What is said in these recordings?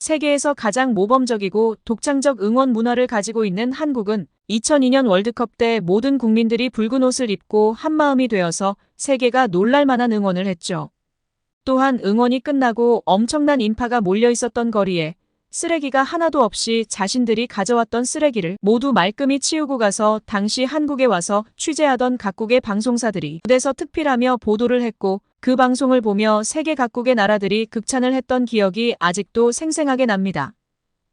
세계에서 가장 모범적이고 독창적 응원 문화를 가지고 있는 한국은 2002년 월드컵 때 모든 국민들이 붉은 옷을 입고 한마음이 되어서 세계가 놀랄 만한 응원을 했죠. 또한 응원이 끝나고 엄청난 인파가 몰려 있었던 거리에 쓰레기가 하나도 없이 자신들이 가져왔던 쓰레기를 모두 말끔히 치우고 가서 당시 한국에 와서 취재하던 각국의 방송사들이 무대에서 특필하며 보도를 했고, 그 방송을 보며 세계 각국의 나라들이 극찬을 했던 기억이 아직도 생생하게 납니다.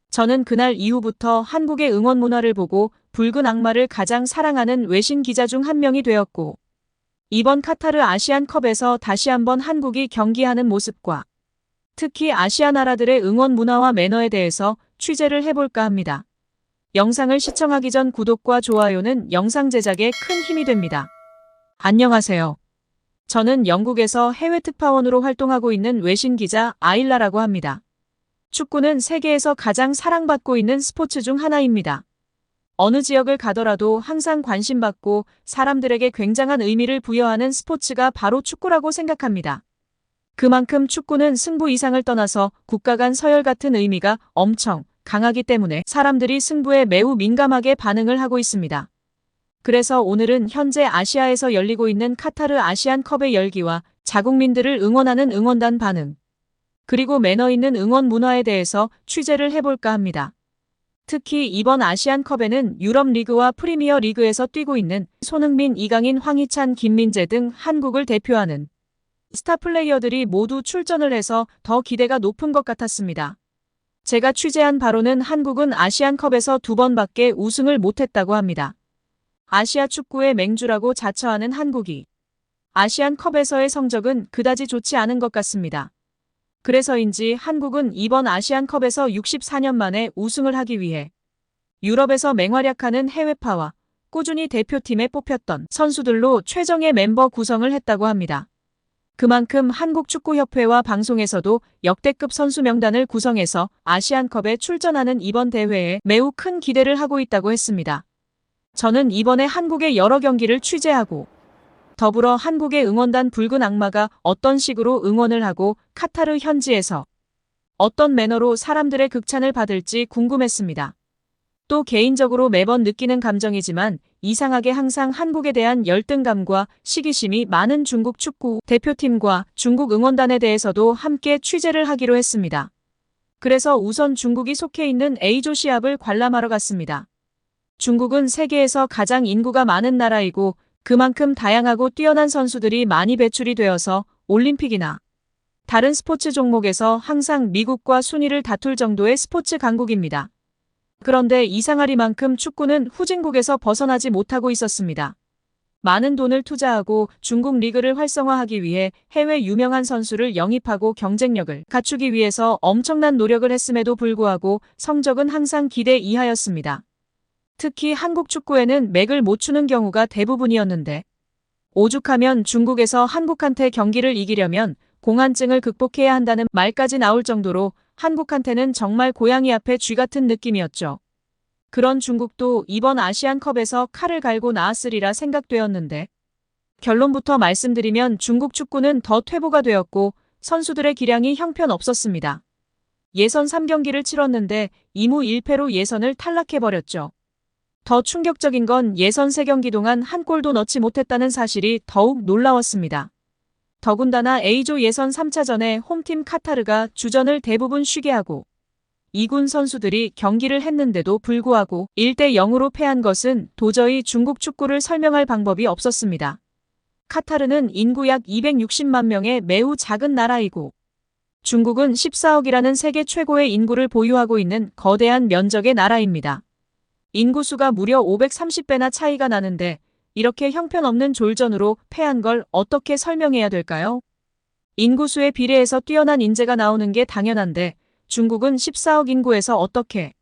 저는 그날 이후부터 한국의 응원 문화를 보고 붉은 악마를 가장 사랑하는 외신 기자 중 한 명이 되었고, 이번 카타르 아시안컵에서 다시 한번 한국이 경기하는 모습과 특히 아시아 나라들의 응원 문화와 매너에 대해서 취재를 해볼까 합니다. 영상을 시청하기 전 구독과 좋아요는 영상 제작에 큰 힘이 됩니다. 안녕하세요. 저는 영국에서 해외 특파원으로 활동하고 있는 외신 기자 아일라라고 합니다. 축구는 세계에서 가장 사랑받고 있는 스포츠 중 하나입니다. 어느 지역을 가더라도 항상 관심받고 사람들에게 굉장한 의미를 부여하는 스포츠가 바로 축구라고 생각합니다. 그만큼 축구는 승부 이상을 떠나서 국가 간 서열 같은 의미가 엄청 강하기 때문에 사람들이 승부에 매우 민감하게 반응을 하고 있습니다. 그래서 오늘은 현재 아시아에서 열리고 있는 카타르 아시안컵의 열기와 자국민들을 응원하는 응원단 반응, 그리고 매너 있는 응원 문화에 대해서 취재를 해볼까 합니다. 특히 이번 아시안컵에는 유럽 리그와 프리미어 리그에서 뛰고 있는 손흥민, 이강인, 황희찬, 김민재 등 한국을 대표하는 스타 플레이어들이 모두 출전을 해서 더 기대가 높은 것 같았습니다. 제가 취재한 바로는 한국은 아시안컵에서 2번밖에 우승을 못했다고 합니다. 아시아 축구의 맹주라고 자처하는 한국이 아시안컵에서의 성적은 그다지 좋지 않은 것 같습니다. 그래서인지 한국은 이번 아시안컵에서 64년 만에 우승을 하기 위해 유럽에서 맹활약하는 해외파와 꾸준히 대표팀에 뽑혔던 선수들로 최정예 멤버 구성을 했다고 합니다. 그만큼 한국축구협회와 방송에서도 역대급 선수 명단을 구성해서 아시안컵에 출전하는 이번 대회에 매우 큰 기대를 하고 있다고 했습니다. 저는 이번에 한국의 여러 경기를 취재하고 더불어 한국의 응원단 붉은 악마가 어떤 식으로 응원을 하고 카타르 현지에서 어떤 매너로 사람들의 극찬을 받을지 궁금했습니다. 또 개인적으로 매번 느끼는 감정이지만 이상하게 항상 한국에 대한 열등감과 시기심이 많은 중국 축구 대표팀과 중국 응원단에 대해서도 함께 취재를 하기로 했습니다. 그래서 우선 중국이 속해 있는 A조 시합을 관람하러 갔습니다. 중국은 세계에서 가장 인구가 많은 나라이고 그만큼 다양하고 뛰어난 선수들이 많이 배출이 되어서 올림픽이나 다른 스포츠 종목에서 항상 미국과 순위를 다툴 정도의 스포츠 강국입니다. 그런데 이상하리만큼 축구는 후진국에서 벗어나지 못하고 있었습니다. 많은 돈을 투자하고 중국 리그를 활성화하기 위해 해외 유명한 선수를 영입하고 경쟁력을 갖추기 위해서 엄청난 노력을 했음에도 불구하고 성적은 항상 기대 이하였습니다. 특히 한국 축구에는 맥을 못 추는 경우가 대부분이었는데, 오죽하면 중국에서 한국한테 경기를 이기려면 공안증을 극복해야 한다는 말까지 나올 정도로 한국한테는 정말 고양이 앞에 쥐 같은 느낌이었죠. 그런 중국도 이번 아시안컵에서 칼을 갈고 나왔으리라 생각되었는데, 결론부터 말씀드리면 중국 축구는 더 퇴보가 되었고 선수들의 기량이 형편없었습니다. 예선 3경기를 치렀는데 2무 1패로 예선을 탈락해버렸죠. 더 충격적인 건 예선 3경기 동안 한 골도 넣지 못했다는 사실이 더욱 놀라웠습니다. 더군다나 A조 예선 3차전에 홈팀 카타르가 주전을 대부분 쉬게 하고 2군 선수들이 경기를 했는데도 불구하고 1대 0으로 패한 것은 도저히 중국 축구를 설명할 방법이 없었습니다. 카타르는 인구 약 260만 명의 매우 작은 나라이고 중국은 14억이라는 세계 최고의 인구를 보유하고 있는 거대한 면적의 나라입니다. 인구수가 무려 530배나 차이가 나는데 이렇게 형편없는 졸전으로 패한 걸 어떻게 설명해야 될까요? 인구수에 비례해서 뛰어난 인재가 나오는 게 당연한데 중국은 14억 인구에서 어떻게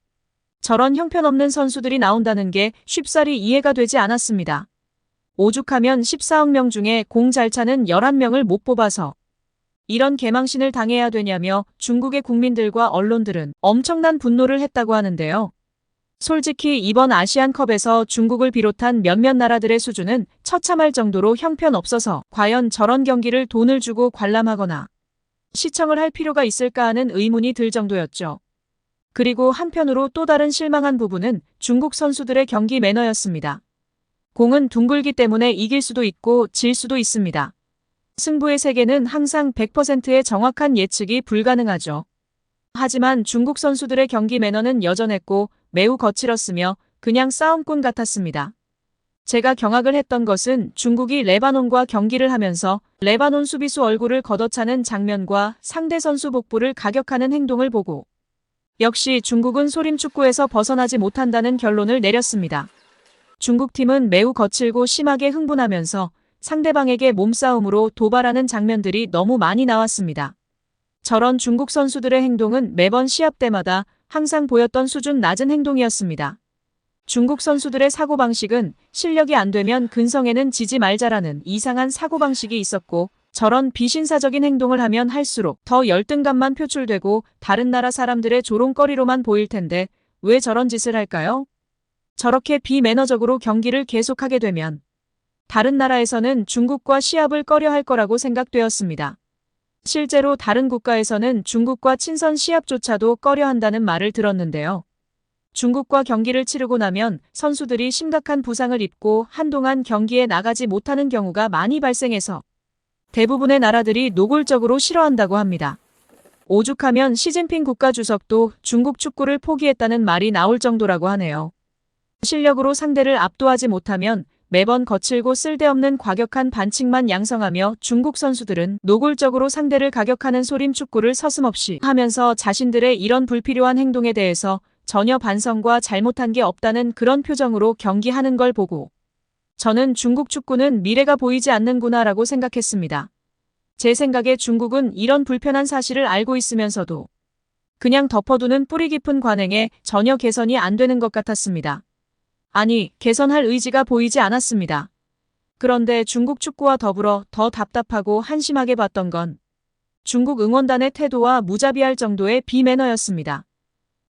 저런 형편없는 선수들이 나온다는 게 쉽사리 이해가 되지 않았습니다. 오죽하면 14억 명 중에 공 잘 차는 11명을 못 뽑아서 이런 개망신을 당해야 되냐며 중국의 국민들과 언론들은 엄청난 분노를 했다고 하는데요. 솔직히 이번 아시안컵에서 중국을 비롯한 몇몇 나라들의 수준은 처참할 정도로 형편없어서 과연 저런 경기를 돈을 주고 관람하거나 시청을 할 필요가 있을까 하는 의문이 들 정도였죠. 그리고 한편으로 또 다른 실망한 부분은 중국 선수들의 경기 매너였습니다. 공은 둥글기 때문에 이길 수도 있고 질 수도 있습니다. 승부의 세계는 항상 100%의 정확한 예측이 불가능하죠. 하지만 중국 선수들의 경기 매너는 여전했고 매우 거칠었으며 그냥 싸움꾼 같았습니다. 제가 경악을 했던 것은 중국이 레바논과 경기를 하면서 레바논 수비수 얼굴을 걷어차는 장면과 상대 선수 복부를 가격하는 행동을 보고 역시 중국은 소림축구에서 벗어나지 못한다는 결론을 내렸습니다. 중국팀은 매우 거칠고 심하게 흥분하면서 상대방에게 몸싸움으로 도발하는 장면들이 너무 많이 나왔습니다. 저런 중국 선수들의 행동은 매번 시합 때마다 항상 보였던 수준 낮은 행동이었습니다. 중국 선수들의 사고방식은 실력이 안 되면 근성에는 지지 말자라는 이상한 사고방식이 있었고 저런 비신사적인 행동을 하면 할수록 더 열등감만 표출되고 다른 나라 사람들의 조롱거리로만 보일 텐데 왜 저런 짓을 할까요? 저렇게 비매너적으로 경기를 계속하게 되면 다른 나라에서는 중국과 시합을 꺼려할 거라고 생각되었습니다. 실제로 다른 국가에서는 중국과 친선 시합조차도 꺼려한다는 말을 들었는데요. 중국과 경기를 치르고 나면 선수들이 심각한 부상을 입고 한동안 경기에 나가지 못하는 경우가 많이 발생해서 대부분의 나라들이 노골적으로 싫어한다고 합니다. 오죽하면 시진핑 국가주석도 중국 축구를 포기했다는 말이 나올 정도라고 하네요. 실력으로 상대를 압도하지 못하면 매번 거칠고 쓸데없는 과격한 반칙만 양성하며 중국 선수들은 노골적으로 상대를 가격하는 소림축구를 서슴없이 하면서 자신들의 이런 불필요한 행동에 대해서 전혀 반성과 잘못한 게 없다는 그런 표정으로 경기하는 걸 보고 저는 중국 축구는 미래가 보이지 않는구나라고 생각했습니다. 제 생각에 중국은 이런 불편한 사실을 알고 있으면서도 그냥 덮어두는 뿌리 깊은 관행에 전혀 개선이 안 되는 것 같았습니다. 아니, 개선할 의지가 보이지 않았습니다. 그런데 중국 축구와 더불어 더 답답하고 한심하게 봤던 건 중국 응원단의 태도와 무자비할 정도의 비매너였습니다.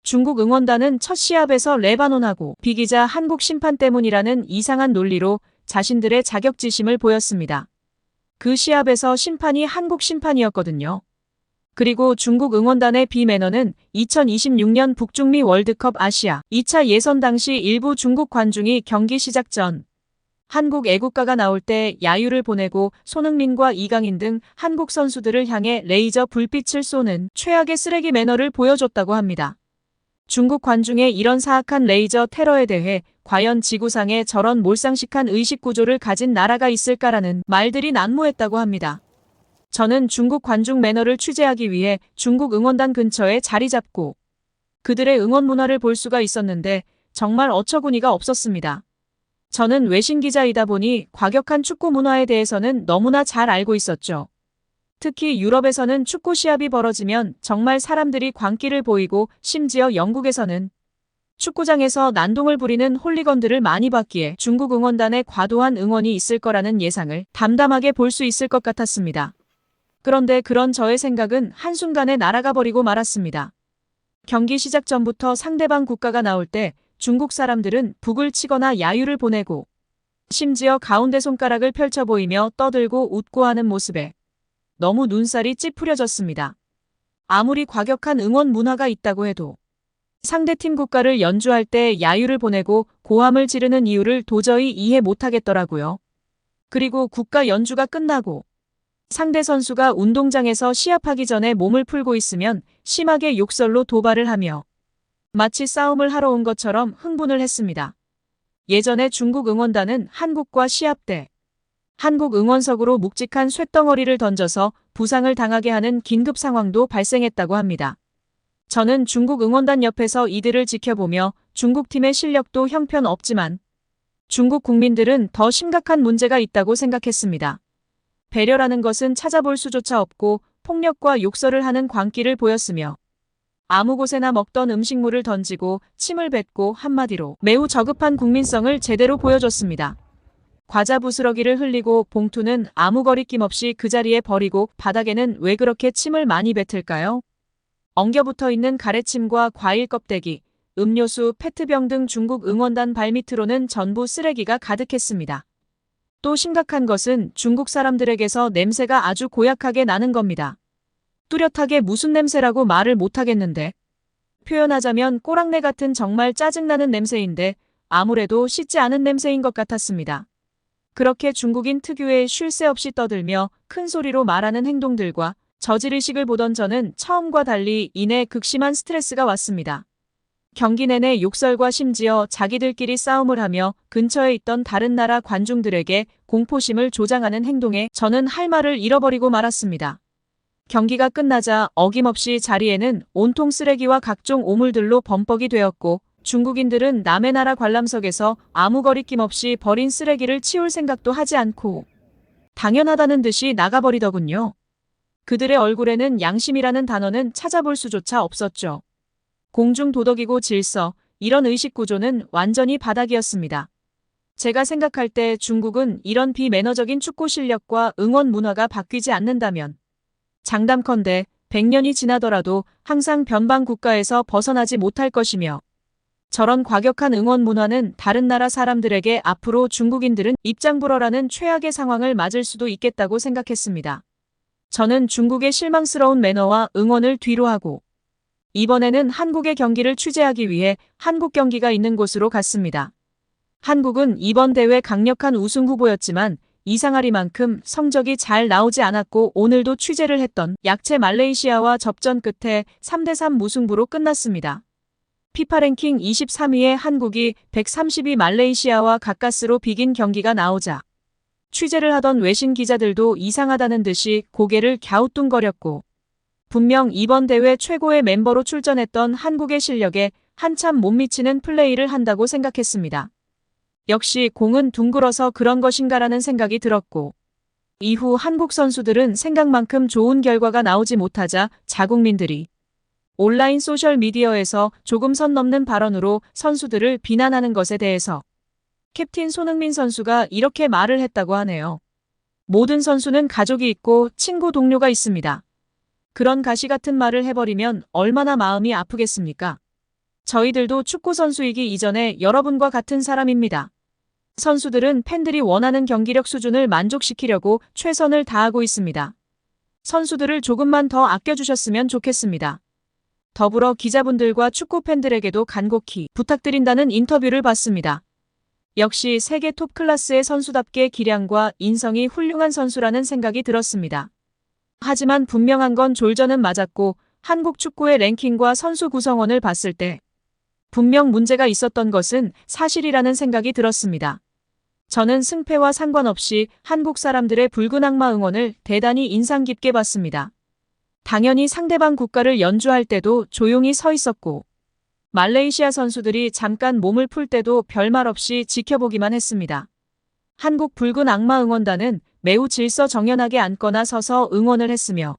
중국 응원단은 첫 시합에서 레바논하고 비기자 한국 심판 때문이라는 이상한 논리로 자신들의 자격지심을 보였습니다. 그 시합에서 심판이 한국 심판이었거든요. 그리고 중국 응원단의 비매너는 2026년 북중미 월드컵 아시아 2차 예선 당시 일부 중국 관중이 경기 시작 전 한국 애국가가 나올 때 야유를 보내고 손흥민과 이강인 등 한국 선수들을 향해 레이저 불빛을 쏘는 최악의 쓰레기 매너를 보여줬다고 합니다. 중국 관중의 이런 사악한 레이저 테러에 대해 과연 지구상에 저런 몰상식한 의식 구조를 가진 나라가 있을까라는 말들이 난무했다고 합니다. 저는 중국 관중 매너를 취재하기 위해 중국 응원단 근처에 자리 잡고 그들의 응원 문화를 볼 수가 있었는데 정말 어처구니가 없었습니다. 저는 외신 기자이다 보니 과격한 축구 문화에 대해서는 너무나 잘 알고 있었죠. 특히 유럽에서는 축구 시합이 벌어지면 정말 사람들이 광기를 보이고 심지어 영국에서는 축구장에서 난동을 부리는 홀리건들을 많이 봤기에 중국 응원단의 과도한 응원이 있을 거라는 예상을 담담하게 볼 수 있을 것 같았습니다. 그런데 그런 저의 생각은 한순간에 날아가 버리고 말았습니다. 경기 시작 전부터 상대방 국가가 나올 때 중국 사람들은 북을 치거나 야유를 보내고 심지어 가운데 손가락을 펼쳐 보이며 떠들고 웃고 하는 모습에 너무 눈살이 찌푸려졌습니다. 아무리 과격한 응원 문화가 있다고 해도 상대팀 국가를 연주할 때 야유를 보내고 고함을 지르는 이유를 도저히 이해 못하겠더라고요. 그리고 국가 연주가 끝나고 상대 선수가 운동장에서 시합하기 전에 몸을 풀고 있으면 심하게 욕설로 도발을 하며 마치 싸움을 하러 온 것처럼 흥분을 했습니다. 예전에 중국 응원단은 한국과 시합 때 한국 응원석으로 묵직한 쇳덩어리를 던져서 부상을 당하게 하는 긴급 상황도 발생했다고 합니다. 저는 중국 응원단 옆에서 이들을 지켜보며 중국팀의 실력도 형편없지만 중국 국민들은 더 심각한 문제가 있다고 생각했습니다. 배려라는 것은 찾아볼 수조차 없고 폭력과 욕설을 하는 광기를 보였으며 아무 곳에나 먹던 음식물을 던지고 침을 뱉고 한마디로 매우 저급한 국민성을 제대로 보여줬습니다. 과자 부스러기를 흘리고 봉투는 아무 거리낌 없이 그 자리에 버리고 바닥에는 왜 그렇게 침을 많이 뱉을까요? 엉겨붙어 있는 가래침과 과일 껍데기, 음료수, 페트병 등 중국 응원단 발밑으로는 전부 쓰레기가 가득했습니다. 또 심각한 것은 중국 사람들에게서 냄새가 아주 고약하게 나는 겁니다. 뚜렷하게 무슨 냄새라고 말을 못하겠는데 표현하자면 꼬랑내 같은 정말 짜증나는 냄새인데 아무래도 씻지 않은 냄새인 것 같았습니다. 그렇게 중국인 특유의 쉴 새 없이 떠들며 큰 소리로 말하는 행동들과 저질의식을 보던 저는 처음과 달리 이내 극심한 스트레스가 왔습니다. 경기 내내 욕설과 심지어 자기들끼리 싸움을 하며 근처에 있던 다른 나라 관중들에게 공포심을 조장하는 행동에 저는 할 말을 잃어버리고 말았습니다. 경기가 끝나자 어김없이 자리에는 온통 쓰레기와 각종 오물들로 범벅이 되었고 중국인들은 남의 나라 관람석에서 아무 거리낌 없이 버린 쓰레기를 치울 생각도 하지 않고 당연하다는 듯이 나가버리더군요. 그들의 얼굴에는 양심이라는 단어는 찾아볼 수조차 없었죠. 공중도덕이고 질서, 이런 의식구조는 완전히 바닥이었습니다. 제가 생각할 때 중국은 이런 비매너적인 축구 실력과 응원 문화가 바뀌지 않는다면 장담컨대 100년이 지나더라도 항상 변방 국가에서 벗어나지 못할 것이며 저런 과격한 응원 문화는 다른 나라 사람들에게 앞으로 중국인들은 입장불허라는 최악의 상황을 맞을 수도 있겠다고 생각했습니다. 저는 중국의 실망스러운 매너와 응원을 뒤로하고 이번에는 한국의 경기를 취재하기 위해 한국 경기가 있는 곳으로 갔습니다. 한국은 이번 대회 강력한 우승 후보였지만 이상하리만큼 성적이 잘 나오지 않았고 오늘도 취재를 했던 약체 말레이시아와 접전 끝에 3대3 무승부로 끝났습니다. 피파 랭킹 23위의 한국이 132 말레이시아와 가까스로 비긴 경기가 나오자 취재를 하던 외신 기자들도 이상하다는 듯이 고개를 갸우뚱거렸고 분명 이번 대회 최고의 멤버로 출전했던 한국의 실력에 한참 못 미치는 플레이를 한다고 생각했습니다. 역시 공은 둥글어서 그런 것인가라는 생각이 들었고 이후 한국 선수들은 생각만큼 좋은 결과가 나오지 못하자 자국민들이 온라인 소셜미디어에서 조금 선 넘는 발언으로 선수들을 비난하는 것에 대해서 캡틴 손흥민 선수가 이렇게 말을 했다고 하네요. 모든 선수는 가족이 있고 친구 동료가 있습니다. 그런 가시 같은 말을 해버리면 얼마나 마음이 아프겠습니까? 저희들도 축구 선수이기 이전에 여러분과 같은 사람입니다. 선수들은 팬들이 원하는 경기력 수준을 만족시키려고 최선을 다하고 있습니다. 선수들을 조금만 더 아껴주셨으면 좋겠습니다. 더불어 기자분들과 축구 팬들에게도 간곡히 부탁드린다는 인터뷰를 봤습니다. 역시 세계 톱 클래스의 선수답게 기량과 인성이 훌륭한 선수라는 생각이 들었습니다. 하지만 분명한 건 졸전은 맞았고 한국 축구의 랭킹과 선수 구성원을 봤을 때 분명 문제가 있었던 것은 사실이라는 생각이 들었습니다. 저는 승패와 상관없이 한국 사람들의 붉은 악마 응원을 대단히 인상 깊게 봤습니다. 당연히 상대방 국가를 연주할 때도 조용히 서 있었고 말레이시아 선수들이 잠깐 몸을 풀 때도 별말 없이 지켜보기만 했습니다. 한국 붉은 악마 응원단은 매우 질서 정연하게 앉거나 서서 응원을 했으며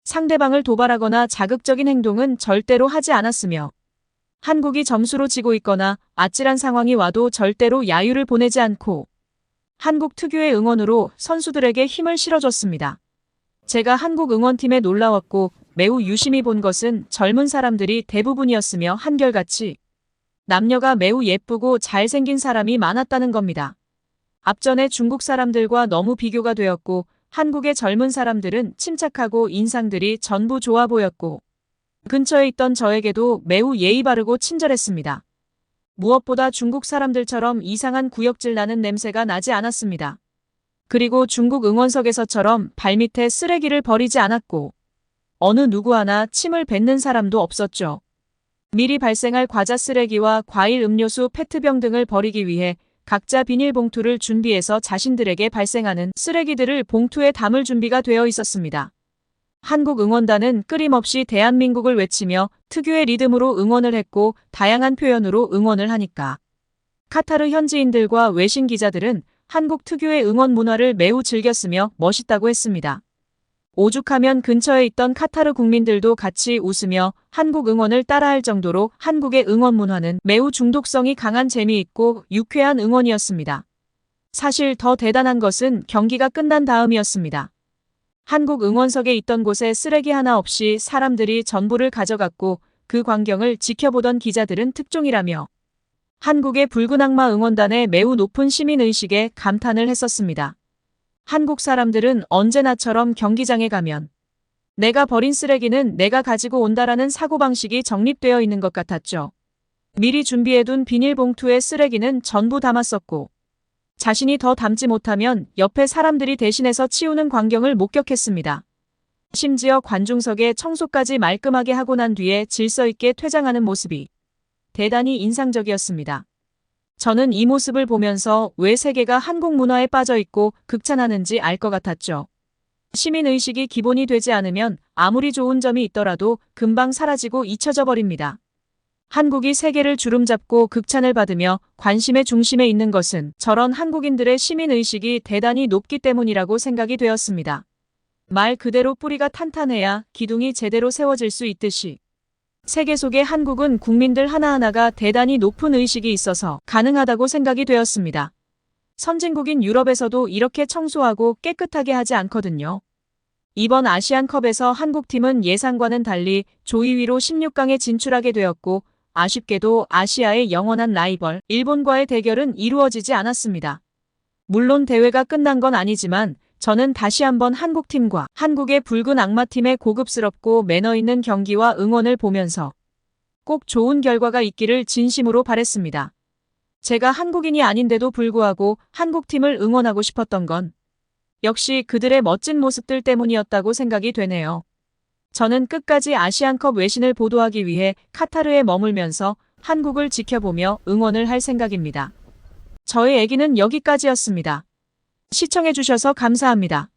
상대방을 도발하거나 자극적인 행동은 절대로 하지 않았으며 한국이 점수로 지고 있거나 아찔한 상황이 와도 절대로 야유를 보내지 않고 한국 특유의 응원으로 선수들에게 힘을 실어줬습니다. 제가 한국 응원팀에 놀라웠고 매우 유심히 본 것은 젊은 사람들이 대부분이었으며 한결같이 남녀가 매우 예쁘고 잘생긴 사람이 많았다는 겁니다. 앞전에 중국 사람들과 너무 비교가 되었고 한국의 젊은 사람들은 침착하고 인상들이 전부 좋아 보였고 근처에 있던 저에게도 매우 예의 바르고 친절했습니다. 무엇보다 중국 사람들처럼 이상한 구역질 나는 냄새가 나지 않았습니다. 그리고 중국 응원석에서처럼 발밑에 쓰레기를 버리지 않았고 어느 누구 하나 침을 뱉는 사람도 없었죠. 미리 발생할 과자 쓰레기와 과일 음료수 페트병 등을 버리기 위해 각자 비닐봉투를 준비해서 자신들에게 발생하는 쓰레기들을 봉투에 담을 준비가 되어 있었습니다. 한국 응원단은 끊임없이 대한민국을 외치며 특유의 리듬으로 응원을 했고 다양한 표현으로 응원을 하니까 카타르 현지인들과 외신 기자들은 한국 특유의 응원 문화를 매우 즐겼으며 멋있다고 했습니다. 오죽하면 근처에 있던 카타르 국민들도 같이 웃으며 한국 응원을 따라할 정도로 한국의 응원 문화는 매우 중독성이 강한 재미있고 유쾌한 응원이었습니다. 사실 더 대단한 것은 경기가 끝난 다음이었습니다. 한국 응원석에 있던 곳에 쓰레기 하나 없이 사람들이 전부를 가져갔고 그 광경을 지켜보던 기자들은 특종이라며 한국의 붉은 악마 응원단의 매우 높은 시민의식에 감탄을 했었습니다. 한국 사람들은 언제나처럼 경기장에 가면 내가 버린 쓰레기는 내가 가지고 온다라는 사고방식이 정립되어 있는 것 같았죠. 미리 준비해둔 비닐봉투에 쓰레기는 전부 담았었고, 자신이 더 담지 못하면 옆에 사람들이 대신해서 치우는 광경을 목격했습니다. 심지어 관중석에 청소까지 말끔하게 하고 난 뒤에 질서 있게 퇴장하는 모습이 대단히 인상적이었습니다. 저는 이 모습을 보면서 왜 세계가 한국 문화에 빠져 있고 극찬하는지 알 것 같았죠. 시민의식이 기본이 되지 않으면 아무리 좋은 점이 있더라도 금방 사라지고 잊혀져 버립니다. 한국이 세계를 주름잡고 극찬을 받으며 관심의 중심에 있는 것은 저런 한국인들의 시민의식이 대단히 높기 때문이라고 생각이 되었습니다. 말 그대로 뿌리가 탄탄해야 기둥이 제대로 세워질 수 있듯이 세계 속의 한국은 국민들 하나하나가 대단히 높은 의식이 있어서 가능하다고 생각이 되었습니다. 선진국인 유럽에서도 이렇게 청소하고 깨끗하게 하지 않거든요. 이번 아시안컵에서 한국팀은 예상과는 달리 조이 위로 16강에 진출하게 되었고, 아쉽게도 아시아의 영원한 라이벌 일본과의 대결은 이루어지지 않았습니다. 물론 대회가 끝난 건 아니지만 저는 다시 한번 한국팀과 한국의 붉은 악마팀의 고급스럽고 매너 있는 경기와 응원을 보면서 꼭 좋은 결과가 있기를 진심으로 바랬습니다. 제가 한국인이 아닌데도 불구하고 한국팀을 응원하고 싶었던 건 역시 그들의 멋진 모습들 때문이었다고 생각이 되네요. 저는 끝까지 아시안컵 외신을 보도하기 위해 카타르에 머물면서 한국을 지켜보며 응원을 할 생각입니다. 저의 얘기는 여기까지였습니다. 시청해주셔서 감사합니다.